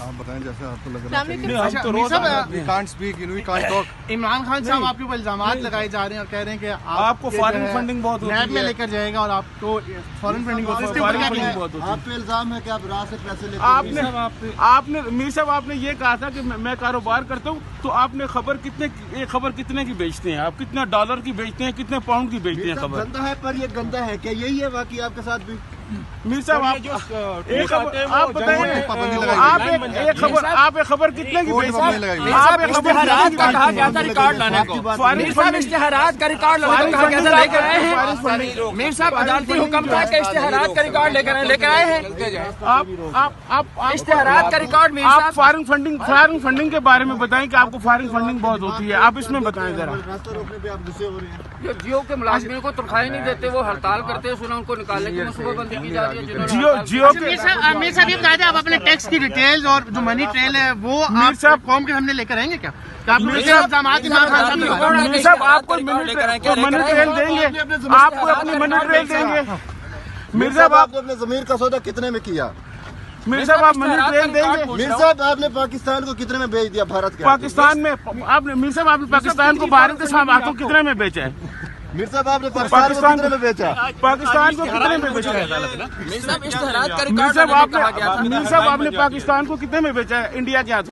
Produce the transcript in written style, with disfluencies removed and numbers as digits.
آپ بتائیں جیسے آپ کو لگ رہا ہے نہیں، ہم تو روز we can't speak, we can't talk. Imran Khan صاحب آپ کے اوپر الزامات لگائے جا رہے ہیں اور کہہ رہے ہیں کہ آپ کو فارن فنڈنگ بہت ہوتی نیب میں ہے. لے کر جائے گا اور آپ کو فارن فنڈنگ فارن فنڈنگ بہت ہوتی ہے. آپ پہ الزام ہے کہ آپ راہ سے پیسے لیتے آپ نے میر صاحب آپ نے یہ کہا تھا کہ میں کاروبار کرتا ہوں, تو آپ نے خبر کتنے کی بیچتے ہیں, آپ کتنے ڈالر کی بیچتے ہیں, کتنے پاؤنڈ کی بیچتے ہیں خبر؟ گندا ہے پر یہ گندا ہے کیا یہی ہے واقعی آپ کے ساتھ بھی؟ میر صاحب آپ بتائیں, آپ ایک خبر کتنے کی بیچتے ہیں؟ آپ ایک خبر کہا گیا تھا ریکارڈ لانے کو, میر صاحب اشتہارات کا ریکارڈ لانے کو کہا گیا تھا, لے کر آئے ہیں. میر صاحب عدالتی حکم تھا کہ اشتہارات کا ریکارڈ لے کر آئے ہیں. آپ اشتہارات کا ریکارڈ میر آپ صاحب فارن فنڈنگ کے بارے میں بتائیں کہ آپ کو فارن فنڈنگ بہت ہوتی ہے, آپ اس میں بتائیں ذرا. راستہ روکنے پہ آپ غصے ہو رہے ہیں. جو جیو کے ملازمین کو تنخواہیں نہیں دیتے, وہ ہڑتال کرتے ہیں, سنا ان کو نکالنے کی منصوبہ بندی کی جا رہی ہے. جیو کے میر صاحب یہ کہا تھا آپ اپنے ٹیکس کی ڈیٹیلز اور جو منی ٹریل ہے وہ آپ صاحب قوم کے سامنے لے کر آئیں گے کیا؟ الزامات عمران خان صاحب نے میر صاحب آپ کو منی ٹریل دیں گے, آپ کو اپنی منی ٹریل دیں گے. میر صاحب آپ نے اپنے ضمیر کا سودا کتنے میں کیا؟ میر صاحب آپ منی ٹریل دیں گے. میر صاحب آپ نے پاکستان کو کتنے میں بیچ دیا بھارت کے؟ پاکستان میں آپ نے میر صاحب آپ نے پاکستان کو بھارت کے ساتھ ہاتھوں کتنے میں بیچا ہے؟ میر صاحب آپ نے پاکستان کو کتنے میں بیچا؟ پاکستان کو کتنے میں بیچا ہے؟ میر صاحب اشتہارات کا میر ریکارڈ صاحب لانے کو کہا گیا تھا. آپ نے پاکستان کو کتنے میں بیچا ہے انڈیا کے ہاتھ؟